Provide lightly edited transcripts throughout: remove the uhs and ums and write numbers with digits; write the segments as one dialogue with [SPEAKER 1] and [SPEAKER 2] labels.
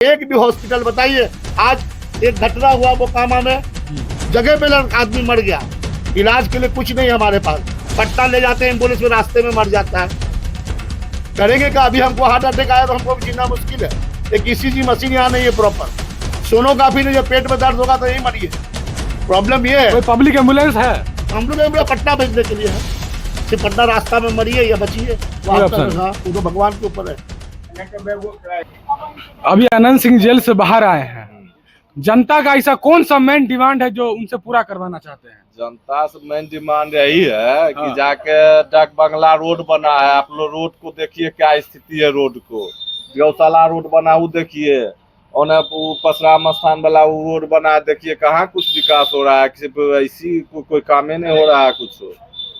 [SPEAKER 1] एक भी हॉस्पिटल बताइए। आज एक घटना हुआ मोकामा में, जगह पे आदमी मर गया, इलाज के लिए कुछ नहीं हमारे पास, पट्टा ले जाते हैं एम्बुलेंस में, रास्ते में मर जाता है। करेंगे क्या? अभी हमको हार्ट अटैक आया तो हमको भी जीना मुश्किल है। एक ईसीजी मशीन यहाँ नहीं है प्रॉपर, सोनोग्राफी नहीं, जब पेट में दर्द होगा तो यही मरिए। प्रॉब्लम ये है।
[SPEAKER 2] कोई पब्लिक एम्बुलेंस है?
[SPEAKER 1] हम लोग पट्टा भेजने के लिए है, सिर्फ पट्टा रास्ता में मरिए या बचिए, वो तो भगवान के ऊपर है।
[SPEAKER 2] अभी आनंद सिंह जेल से बाहर आए हैं, जनता का ऐसा कौन सा मेन डिमांड है जो उनसे पूरा करवाना चाहते हैं?
[SPEAKER 3] जनता से मेन डिमांड यही है कि जाके डाक बंगला रोड बना है, आप लोग रोड को देखिए क्या स्थिति है, रोड को गौशाला रोड बना वो देखिए, और परशुराम स्थान वाला वो रोड बना है, देखिए कहाँ कुछ विकास हो रहा है, सिर्फ ऐसी कोई काम ही नहीं हो रहा है। कुछ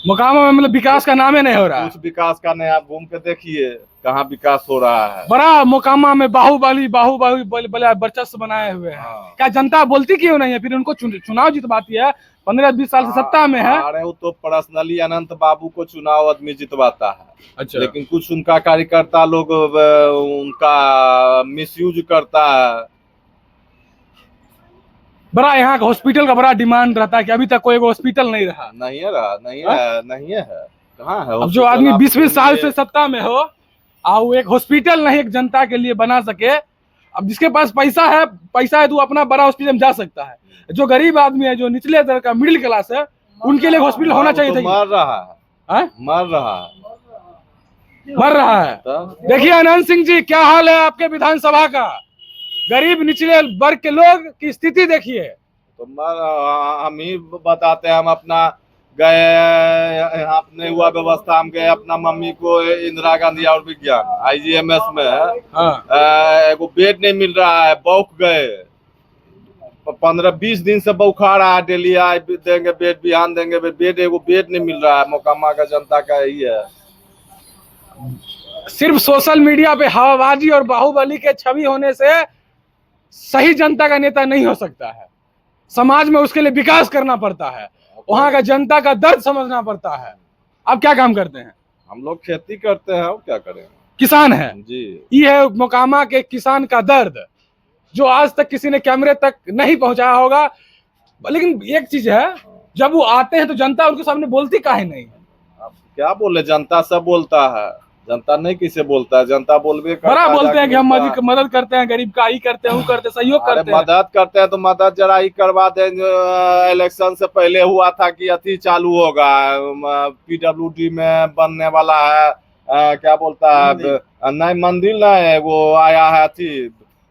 [SPEAKER 2] मोकामा में मतलब विकास का नाम ही नहीं हो रहा है,
[SPEAKER 3] कुछ विकास का नहीं। आप घूम के देखिए कहाँ विकास हो रहा है।
[SPEAKER 2] बड़ा मोकामा में बाहुबली वर्चस्व बनाए हुए हैं। क्या जनता बोलती क्यों नहीं है? फिर उनको चुनाव जितवाती है, 15-20 साल से सत्ता में है।
[SPEAKER 3] अरे वो तो पर्सनली अनंत बाबू को चुनाव आदमी जितवाता है।
[SPEAKER 2] अच्छा।
[SPEAKER 3] लेकिन कुछ उनका कार्यकर्ता लोग उनका मिसयूज करता है।
[SPEAKER 2] बड़ा यहाँ का हॉस्पिटल का बड़ा डिमांड रहता है कि अभी तक कोई हॉस्पिटल नहीं रहा।
[SPEAKER 3] नहीं है कहाँ है?
[SPEAKER 2] अब जो आदमी 20-20 साल से सत्ता में हो और वो एक हॉस्पिटल नहीं एक जनता के लिए बना सके, अब जिसके पास पैसा है तो अपना बड़ा हॉस्पिटल में जा सकता है। जो गरीब आदमी है, जो निचले दर का मिडिल क्लास है, उनके लिए हॉस्पिटल होना चाहिए था।
[SPEAKER 3] मर रहा है।
[SPEAKER 2] देखिए आनंद सिंह जी, क्या हाल है आपके विधानसभा का? गरीब निचले वर्ग के लोग की स्थिति देखिए।
[SPEAKER 3] तो हम ही बताते हैं, हम अपना गए, अपने हुआ व्यवस्था, हम गए अपना मम्मी को इंदिरा गांधी और विज्ञान IGMS में एगो बेड नहीं मिल रहा है, बौख गए 15-20 दिन से बौखा रहा है, डेली देंगे बेड, बिहान देंगे बेड, एगो बेड नहीं मिल रहा है। मोकामा का जनता का यही है।
[SPEAKER 2] सिर्फ सोशल मीडिया पे हवाबाजी और बाहुबली के छवि होने से सही जनता का नेता नहीं हो सकता है। समाज में उसके लिए विकास करना पड़ता है, वहां का जनता का दर्द समझना पड़ता है। आप क्या काम करते हैं?
[SPEAKER 3] हम लोग खेती करते हैं, और क्या करें, किसान
[SPEAKER 2] किसान है जी। ये है मोकामा के किसान का दर्द, जो आज तक किसी ने कैमरे तक नहीं पहुंचाया होगा। लेकिन एक चीज है, जब वो आते हैं तो जनता उनके सामने बोलती काहे नहीं है?
[SPEAKER 3] आप क्या बोले, जनता सब बोलता है, जनता नहीं किसे बोलता है। जनता बोलते
[SPEAKER 2] हैं कि हम मदद करते हैं, गरीब का ही करते हैं, वो करते हैं, सहयोग करते हैं।
[SPEAKER 3] मदद करते हैं तो मदद जरा ही करवा दें। इलेक्शन से पहले हुआ था कि अति चालू होगा, PWD में बनने वाला है, क्या बोलता है, नहीं मंदिर नहीं, वो आया है अति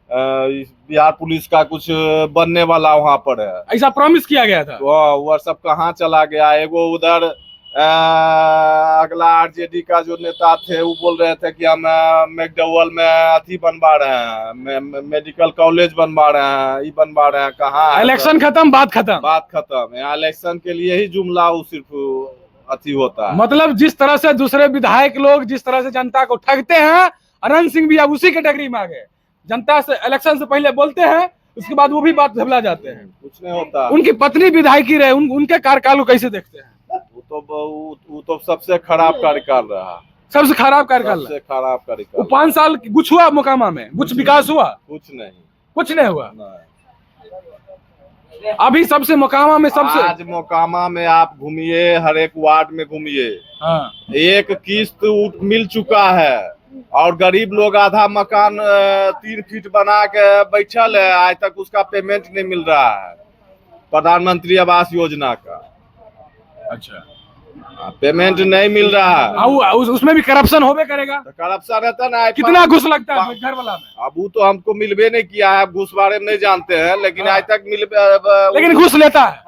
[SPEAKER 3] बिहार पुलिस का कुछ बनने वाला वहाँ पर है,
[SPEAKER 2] ऐसा प्रॉमिस किया गया था।
[SPEAKER 3] वो सब कहाँ चला गया? एगो उधर अगला RJD का जो नेता थे वो बोल रहे थे कि हम मैकडॉवेल में अथी बनवा रहे हैं, मेडिकल कॉलेज बनवा रहे हैं, ये बनवा रहे हैं। कहाँ?
[SPEAKER 2] इलेक्शन खत्म, बात खत्म।
[SPEAKER 3] यहाँ इलेक्शन के लिए ही जुमला वो सिर्फ अथी होता है।
[SPEAKER 2] मतलब जिस तरह से दूसरे विधायक लोग जिस तरह से जनता को ठगते हैं, आनंद सिंह भी अब उसी कैटेगरी में आ गए। जनता से इलेक्शन से पहले बोलते हैं, उसके बाद वो भी बात झबला जाते हैं,
[SPEAKER 3] कुछ नहीं होता।
[SPEAKER 2] उनकी पत्नी विधायकी रहे, उनके कार्यकाल को कैसे देखते हैं?
[SPEAKER 3] वो तो सबसे खराब कार्यकाल रहा,
[SPEAKER 2] सबसे खराब कार्यकाल। वो 5 साल कुछ हुआ मोकामा में? कुछ विकास हुआ?
[SPEAKER 3] कुछ नहीं
[SPEAKER 2] हुआ। अभी सबसे मोकामा में आज
[SPEAKER 3] मोकामा में आप घूमिए, हर एक वार्ड में घूमिए, एक किस्त मिल चुका है, और गरीब लोग आधा मकान 3 फीट बना के बैठल है, आज तक उसका पेमेंट नहीं मिल रहा है, प्रधानमंत्री आवास योजना का। अच्छा, पेमेंट नहीं मिल रहा है।
[SPEAKER 2] उसमें भी करप्शन होबे करेगा।
[SPEAKER 3] तो करप्शन रहता ना,
[SPEAKER 2] कितना घुस लगता है घर वाला में?
[SPEAKER 3] अब वो तो हमको मिलबे नहीं किया है, घुस बारे में नहीं जानते हैं, लेकिन आज तक
[SPEAKER 2] लेकिन घुस लेता है।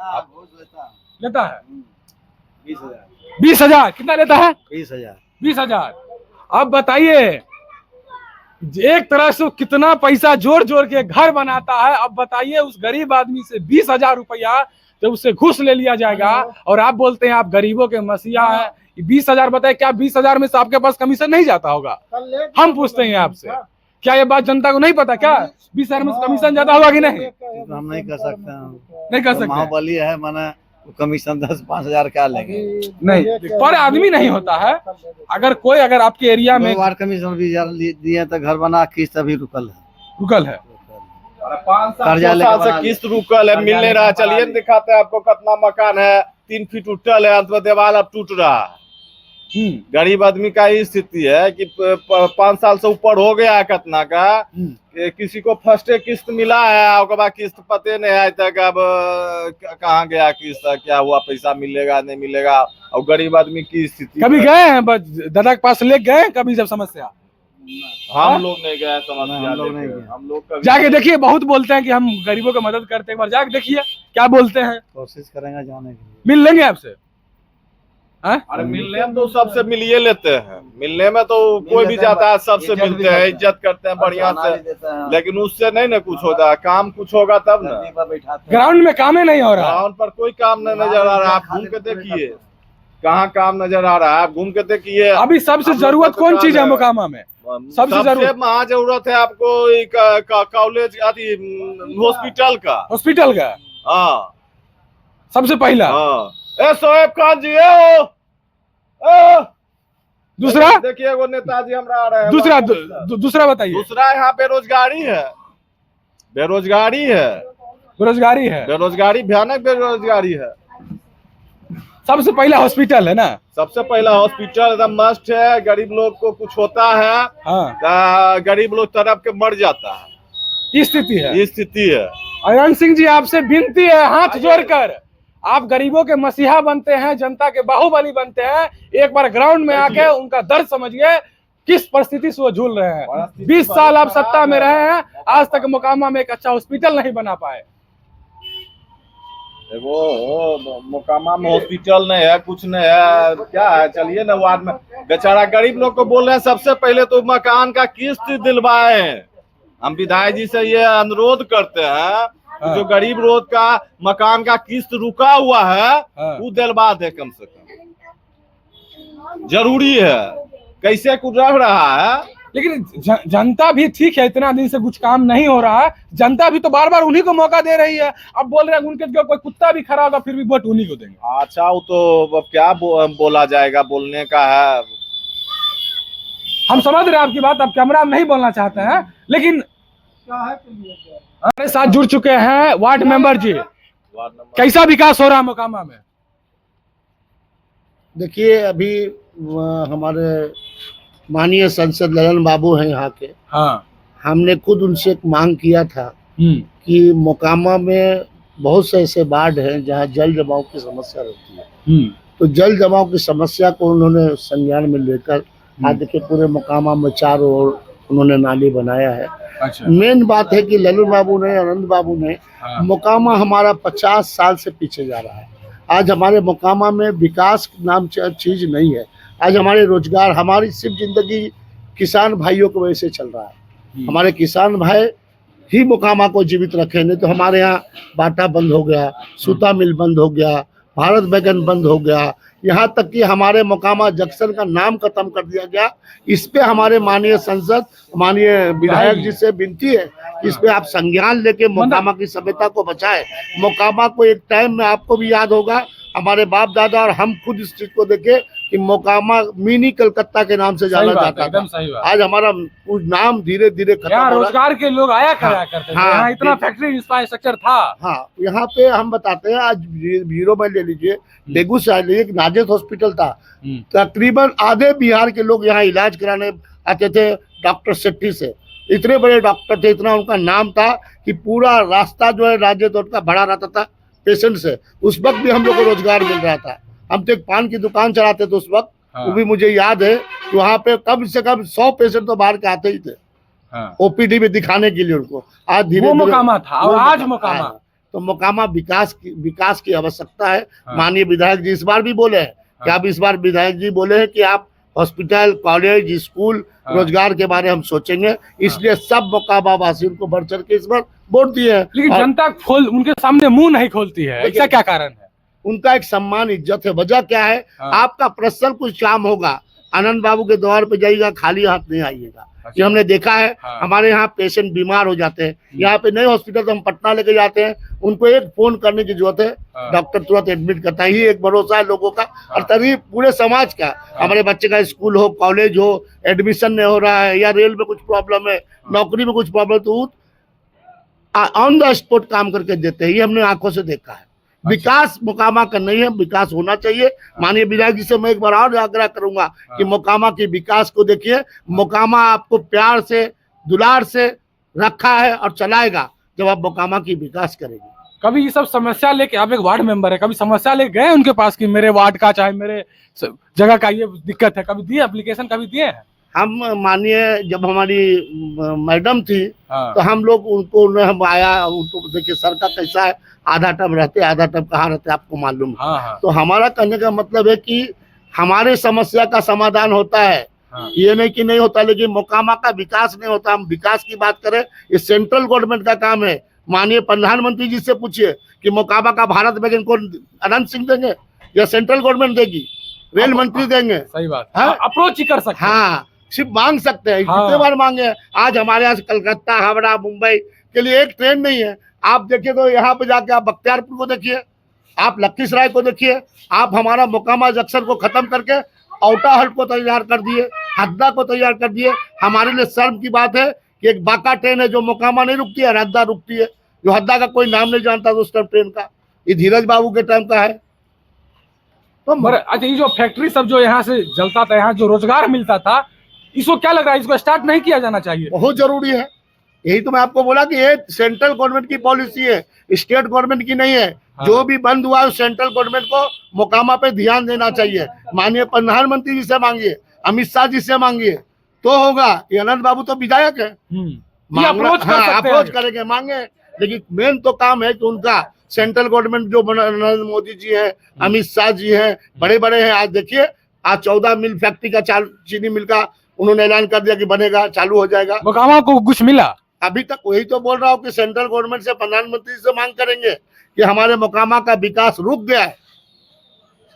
[SPEAKER 2] लेता है 20,000। कितना लेता है? 20,000। अब बताइए, एक तरह से कितना पैसा जोड़ के घर बनाता है। अब बताइए उस गरीब आदमी से 20,000 रुपया जब उससे घुस ले लिया जाएगा, और आप बोलते हैं आप गरीबों के मसीहा है। 20,000 बताए, क्या 20,000 में से आपके पास कमीशन नहीं जाता होगा? हम पूछते हैं आपसे, क्या ये बात जनता को नहीं पता? क्या 20,000 में से कमीशन जाता होगा कि नहीं?
[SPEAKER 4] हम नहीं कर सकते,
[SPEAKER 2] नहीं कर सकते।
[SPEAKER 4] बाहुबली है, माना कमीशन 10-5,000 क्या लेंगे?
[SPEAKER 2] नहीं, पर आदमी नहीं होता है। अगर आपके एरिया में
[SPEAKER 4] वार्ड कमीशन भी दिए तो घर बना किस्त अभी रुकल है। कर्जा लेके
[SPEAKER 3] साल
[SPEAKER 4] बना
[SPEAKER 3] से किस्त रुकल है, मिल नहीं रहा। चलिए न दिखाते हैं आपको कितना मकान है, 3 फीट उठल है, अंत में दीवार अब टूट रहा है। गरीब आदमी का ये स्थिति है कि 5 साल से ऊपर हो गया है कितना का, किसी को फर्स्ट किस्त मिला है, उसके बाद किस्त पते नहीं है तक, अब कहाँ गया किस्त, क्या हुआ, पैसा मिलेगा नहीं मिलेगा, और गरीब आदमी की स्थिति।
[SPEAKER 2] कभी गए हैं दादा के पास ले गए कभी जब समस्या?
[SPEAKER 3] हम लोग नहीं गए समस्या,
[SPEAKER 4] हम लोग नहीं गए।
[SPEAKER 3] हम लोग कभी
[SPEAKER 2] जाके देखिए, बहुत बोलते हैं कि हम गरीबों की मदद करते हैं, एक बार जाके देखिए क्या बोलते हैं,
[SPEAKER 4] कोशिश करेंगे जाने की।
[SPEAKER 2] मिल लेंगे आपसे।
[SPEAKER 3] अरे मिलने में तो सबसे मिलिए लेते हैं, मिलने में तो कोई भी जाता है सबसे मिलते हैं, इज्जत करते हैं बढ़िया से, लेकिन उससे नहीं ना कुछ होता है, काम कुछ होगा तब ना।
[SPEAKER 2] ग्राउंड में काम ही नहीं हो रहा।
[SPEAKER 3] ग्राउंड पर कोई काम नहीं नजर आ रहा है, आप घूम के देखिए कहाँ काम नजर आ रहा है, आप घूम के देखिए।
[SPEAKER 2] अभी सबसे जरूरत कौन चीज है मोकामा में? सबसे जरूरत
[SPEAKER 3] वहाँ जरूरत है आपको कॉलेज हॉस्पिटल का,
[SPEAKER 2] हॉस्पिटल का।
[SPEAKER 3] हाँ
[SPEAKER 2] सबसे पहला।
[SPEAKER 3] हाँ। ए सोएब खान जी हो,
[SPEAKER 2] दूसरा
[SPEAKER 3] देखिए वो नेताजी हमरा आ रहे हैं।
[SPEAKER 2] दूसरा बताइए।
[SPEAKER 3] दूसरा यहाँ बेरोजगारी है, बेरोजगारी है,
[SPEAKER 2] बेरोजगारी है,
[SPEAKER 3] बेरोजगारी भयानक बेरोजगारी है।
[SPEAKER 2] सबसे पहला हॉस्पिटल है ना,
[SPEAKER 3] सबसे पहला हॉस्पिटल एकदम मस्ट है। गरीब लोग को कुछ होता है,
[SPEAKER 2] हाँ,
[SPEAKER 3] गरीब लोग तड़प के मर जाता है,
[SPEAKER 2] ये स्थिति है,
[SPEAKER 3] ये स्थिति है।
[SPEAKER 2] अयन सिंह जी आपसे विनती है, हाथ जोड़कर, आप गरीबों के मसीहा बनते हैं, जनता के बाहुबली बनते हैं, एक बार ग्राउंड में आके उनका दर्द समझिए, किस परिस्थिति से वो झूल रहे हैं। 20 साल आप सत्ता में रहे हैं, आज तक मोकामा में एक अच्छा हॉस्पिटल नहीं बना पाए।
[SPEAKER 3] वो मोकामा में हॉस्पिटल नहीं है, कुछ नहीं है, क्या है। चलिए ना वार्ड में बेचारा गरीब लोग को बोल रहे हैं सबसे पहले तो मकान का किस्त दिलवाए। हम विधायक जी से ये अनुरोध करते हैं, जो गरीब लोग का मकान का किस्त रुका हुआ है वो दिलवा दे, कम से कम जरूरी है। कैसे कुछ रह रहा है,
[SPEAKER 2] लेकिन जनता भी ठीक है, इतना दिन से कुछ काम नहीं हो रहा है, जनता भी तो बार बार उन्हीं को मौका दे रही है। अब बोल रहे हैं उनके जो कोई कुत्ता भी खड़ा होगा फिर भी वोट उन्हीं को देंगे।
[SPEAKER 3] अच्छा वो तो अब क्या बोला जाएगा, बोलने का है।
[SPEAKER 2] हम समझ रहे हैं आपकी बात, आप कैमरा में नहीं बोलना चाहते हैं, लेकिन हमारे साथ जुड़ चुके हैं वार्ड मेंबर जी। कैसा विकास हो रहा है मोकामा में?
[SPEAKER 1] देखिए अभी हमारे माननीय सांसद ललन बाबू हैं यहाँ के,
[SPEAKER 2] हाँ,
[SPEAKER 1] हमने खुद उनसे एक मांग किया था कि मोकामा में बहुत से ऐसे वार्ड हैं जहाँ जल जमाव की समस्या रहती है, तो जल जमाव की समस्या को उन्होंने संज्ञान में लेकर आज देखिए पूरे मोकामा में चारों ओर उन्होंने नाली बनाया है।
[SPEAKER 2] अच्छा।
[SPEAKER 1] मेन बात है कि ललन बाबू ने, आनंद बाबू ने, मोकामा हमारा 50 साल से पीछे जा रहा है। आज हमारे मोकामा में विकास नाम चीज नहीं है। आज हमारे रोजगार, हमारी सिर्फ जिंदगी किसान भाइयों की वजह से चल रहा है। हमारे किसान भाई ही मोकामा को जीवित रखे, नहीं तो हमारे यहाँ बाटा बंद हो गया, सूता मिल बंद हो गया, भारत बैगन बंद हो गया, यहाँ तक कि हमारे मोकामा जंक्शन का नाम खत्म कर दिया गया। इस पे हमारे माननीय संसद, माननीय विधायक जी से विनती है, इस पे आप संज्ञान लेके मोकामा की सभ्यता को बचाए। मोकामा को एक टाइम में, आपको भी याद होगा, हमारे बाप दादा और हम खुद इस चीज को देखे कि मोकामा मिनी कलकत्ता के नाम से जाना जाता था। आज हमारा नाम धीरे धीरे खत्म हो रहा है।
[SPEAKER 2] रोजगार के लोग आया करा करते थे, यहाँ इतना फैक्ट्री इंफ्रास्ट्रक्चर था।
[SPEAKER 1] हाँ, यहाँ पे हम बताते हैं, आज जीरो में ले लीजिए, बेगूसराय ले, एक नाजेत हॉस्पिटल था, तकरीबन आधे बिहार के लोग यहाँ इलाज कराने आते थे डॉक्टर सेट्टी से। इतने बड़े डॉक्टर थे, इतना उनका नाम था कि पूरा रास्ता जो है नाजेत का भरा रहता था पेशेंट से। उस वक्त भी हम लोग को रोजगार मिल रहा था। हम तो एक पान की दुकान चलाते थे उस वक्त, वो भी मुझे याद है कि वहाँ पे कम से कम 100 पेशेंट तो बाहर के आते ही थे, ओपीडी में दिखाने के लिए उनको। आज धीरे
[SPEAKER 2] मोकामा था और आज मोकामा,
[SPEAKER 1] तो मोकामा विकास की आवश्यकता है। माननीय विधायक जी इस बार भी बोले हैं कि आप, इस बार विधायक जी बोले हैं कि आप हॉस्पिटल, कॉलेज, स्कूल, रोजगार के बारे हम सोचेंगे, इसलिए सब मोकामा वासियों को बढ़ चढ़ के इस बार वोट दिए हैं।
[SPEAKER 2] लेकिन जनता उनके सामने मुंह नहीं खोलती है, ऐसा क्या कारण है?
[SPEAKER 1] उनका एक सम्मान, इज्जत है। वजह क्या है? आपका पर्सनल कुछ काम होगा, आनंद बाबू के द्वार पे जाइएगा, खाली हाथ नहीं आइएगा। ये हमने देखा है। हमारे यहाँ पेशेंट बीमार हो जाते हैं, यहाँ पे नए हॉस्पिटल तो हम पटना लेके जाते हैं, उनको एक फोन करने की जरूरत है, डॉक्टर तुरंत एडमिट करता है। ये एक भरोसा है लोगों का और तभी पूरे समाज का। हमारे बच्चे का स्कूल हो, कॉलेज हो, एडमिशन नहीं हो रहा है, या रेल में कुछ प्रॉब्लम है, नौकरी में कुछ प्रॉब्लम, तो ऑन द स्पॉट काम करके देते हैं, ये हमने आंखों से देखा है। विकास मोकामा का नहीं है, विकास होना चाहिए। माननीय विधायक जी से मैं एक बार और आग्रह करूंगा कि मोकामा के विकास को देखिए। मोकामा आपको प्यार से दुलार से रखा है और चलाएगा जब आप मोकामा की विकास करेंगे।
[SPEAKER 2] कभी ये सब समस्या लेके, आप एक वार्ड मेंबर है, कभी समस्या लेके गए उनके पास कि मेरे वार्ड का चाहे मेरे जगह का ये दिक्कत है, कभी दिए एप्लीकेशन, कभी दिए हैं?
[SPEAKER 1] हम मानिए जब हमारी मैडम थी तो हम लोग उनको हम आया, उनको देखिए सर का कैसा है, आधा टब रहते आधा टब कहाँ रहते आपको मालूम है। तो हमारा कहने का मतलब है कि हमारे समस्या का समाधान होता है, ये नहीं कि नहीं होता, लेकिन मोकामा का विकास नहीं होता। हम विकास की बात करें, ये सेंट्रल गवर्नमेंट का काम है। माननीय प्रधानमंत्री जी से पूछिए कि मोकामा का भारत बैगन को अनंत सिंह देंगे या सेंट्रल गवर्नमेंट देगी, रेल मंत्री देंगे?
[SPEAKER 2] सही बात, अप्रोच ही कर सकते हैं।
[SPEAKER 1] हाँ, सिर्फ मांग सकते हैं। कितने बार मांगे? आज हमारे यहाँ कलकत्ता, हावड़ा, मुंबई के लिए एक ट्रेन नहीं है। आप देखिए तो यहाँ पे जाके आप बख्तियारपुर को देखिए, आप लखीसराय को देखिए, आप हमारा मोकामा जंक्शन को खत्म करके औटा हल्ट को तैयार कर दिए, हद्दा को तैयार कर दिए। हमारे लिए शर्म की बात है कि एक बाका ट्रेन है जो मोकामा नहीं रुकती है, हद्दा रुकती है, जो हद्दा का कोई नाम नहीं जानता था उस टाइम ट्रेन का। ये धीरज बाबू के टाइम का है। तो
[SPEAKER 2] अच्छा, ये जो फैक्ट्री सब जो यहाँ से जलता था, यहाँ जो रोजगार मिलता था, इसको क्या लग रहा है, इसको स्टार्ट नहीं किया जाना चाहिए?
[SPEAKER 1] बहुत जरूरी है। यही तो मैं आपको बोला कि ये सेंट्रल गवर्नमेंट की पॉलिसी है, स्टेट गवर्नमेंट की नहीं है। जो भी बंद हुआ है सेंट्रल गवर्नमेंट को मोकामा पे ध्यान देना चाहिए। माननीय प्रधानमंत्री जी से मांगिए, अमित शाह जी से मांगिए तो होगा। ये अनंत बाबू तो विधायक है, अप्रोच करेंगे, मांगे। लेकिन मेन तो काम है कि उनका सेंट्रल गवर्नमेंट जो नरेंद्र मोदी जी है, अमित शाह जी हैं, बड़े बड़े हैं। आज देखिए, आज 14 मिल फैक्ट्री का चीनी मिल का उन्होंने ऐलान कर दिया कि बनेगा, चालू हो जाएगा।
[SPEAKER 2] मोकामा को कुछ मिला
[SPEAKER 1] अभी तक? वही तो बोल रहा हूँ कि सेंट्रल गवर्नमेंट से, प्रधानमंत्री से मांग करेंगे कि हमारे मोकामा का विकास रुक गया है।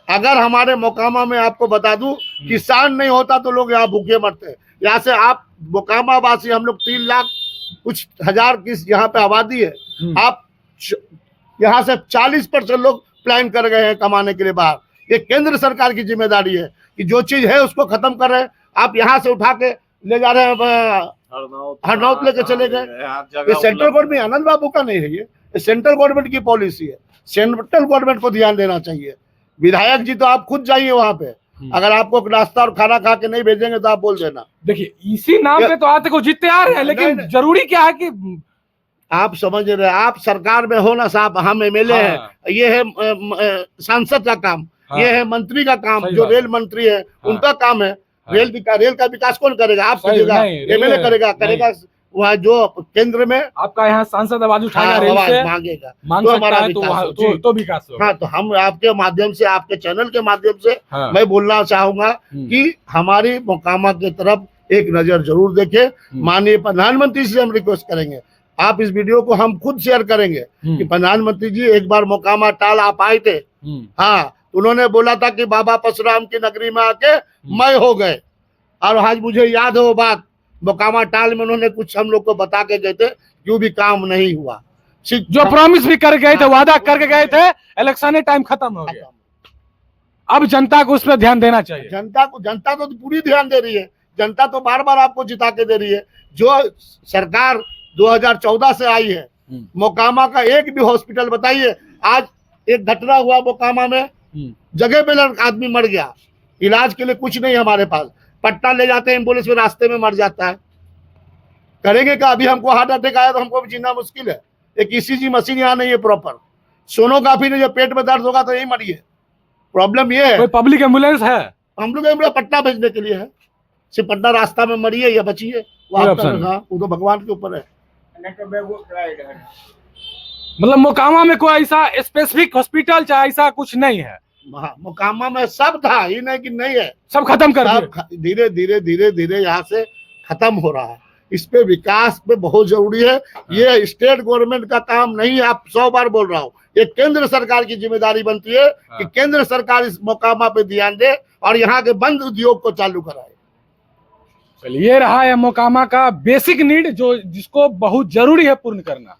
[SPEAKER 1] अगर हमारे मोकामा में आपको बता दूं, किसान नहीं होता तो लोग यहाँ भूखे मरते हैं। यहाँ से आप मोकामा वासी, हम लोग 3 लाख कुछ हजार की यहाँ पे आबादी है। आप यहाँ से 40% लोग प्लान कर गए हैं कमाने के लिए बाहर। ये केंद्र सरकार की जिम्मेदारी है कि जो चीज है उसको खत्म कर रहे हैं। आप यहाँ से उठा के ले जा रहे हैं, हरनौत लेके चले गए। ये सेंट्रल गवर्नमेंट, आनंद बाबू का नहीं है, ये सेंट्रल गवर्नमेंट की पॉलिसी है। सेंट्रल गवर्नमेंट को ध्यान देना चाहिए। विधायक जी तो आप खुद जाइए वहां पे, अगर आपको नाश्ता और खाना खा के नहीं भेजेंगे तो आप बोल देना।
[SPEAKER 2] देखिए, इसी नाम पे तो आते को जीतते आ रहे हैं, लेकिन जरूरी क्या है कि
[SPEAKER 1] आप समझ रहे हैं, आप सरकार में हो ना साहब, हम एमएलए हैं, ये है सांसद का काम, ये है मंत्री का काम, जो रेल मंत्री है उनका काम है। रेल का विकास कौन करेगा? आप करेगा, एमएलए करेगा वह जो केंद्र में
[SPEAKER 2] आपका यहाँ सांसद आवाज उठाएगा, रेल से
[SPEAKER 1] मांगेगा,
[SPEAKER 2] मांग सकता है तो विकास होगा।
[SPEAKER 1] हाँ, तो हम आपके माध्यम से, आपके चैनल के माध्यम से मैं बोलना चाहूंगा कि हमारी मोकामा की तरफ एक नजर जरूर देखे। माननीय प्रधानमंत्री से हम रिक्वेस्ट करेंगे, आप इस वीडियो को हम खुद शेयर करेंगे कि प्रधानमंत्री जी एक बार मोकामा टाल आप आए थे। हाँ, उन्होंने बोला था कि बाबा परशुराम की नगरी में आके मैं हो गए, और आज मुझे याद है वो बात, मोकामा टाल में उन्होंने कुछ हम लोग को बता के गए थे, क्यों भी काम नहीं हुआ।
[SPEAKER 2] जो प्रॉमिस भी कर गए थे, वादा करके गए थे, इलेक्शन टाइम खत्म हो गया। अब जनता को उस पर ध्यान देना चाहिए।
[SPEAKER 1] जनता तो पूरी ध्यान दे रही है। जनता तो बार बार आपको जिता के दे रही है। जो सरकार 2014 से आई है, मोकामा का एक भी हॉस्पिटल बताइए। आज एक घटना हुआ मोकामा में, जगह पे आदमी मर गया, इलाज के लिए कुछ नहीं हमारे पास। पटना ले जाते हैं एम्बुलेंस में, रास्ते में मर जाता है। करेंगे क्या? अभी हमको हार्ट अटैक आया तो हमको भी जीना मुश्किल है। एक ईसीजी मशीन यहाँ नहीं है प्रॉपर, सोनोग्राफी नहीं, जो पेट में दर्द होगा तो यही मरिए। प्रॉब्लम ये है।
[SPEAKER 2] कोई पब्लिक एम्बुलेंस है?
[SPEAKER 1] हम लोग एम्बुलेंस पटना भेजने के लिए है, सिर्फ पटना रास्ता में मरिए या बचिए, वो तो भगवान के ऊपर है।
[SPEAKER 2] मतलब मोकामा में कोई ऐसा स्पेसिफिक हॉस्पिटल चाहे ऐसा कुछ नहीं है?
[SPEAKER 1] मोकामा में सब था, ये नहीं कि नहीं है,
[SPEAKER 2] सब खत्म कर दिए।
[SPEAKER 1] धीरे धीरे धीरे धीरे यहाँ से खत्म हो रहा है। इस पे विकास पे बहुत जरूरी है। ये स्टेट गवर्नमेंट का काम नहीं है, आप 100 बार बोल रहा हूँ। ये केंद्र सरकार की जिम्मेदारी बनती है कि केंद्र सरकार इस मोकामा पे ध्यान दे और यहाँ के बंद उद्योग को चालू कराए।
[SPEAKER 2] चलिए, ये रहा है मोकामा का बेसिक नीड, जो जिसको बहुत जरूरी है पूर्ण करना।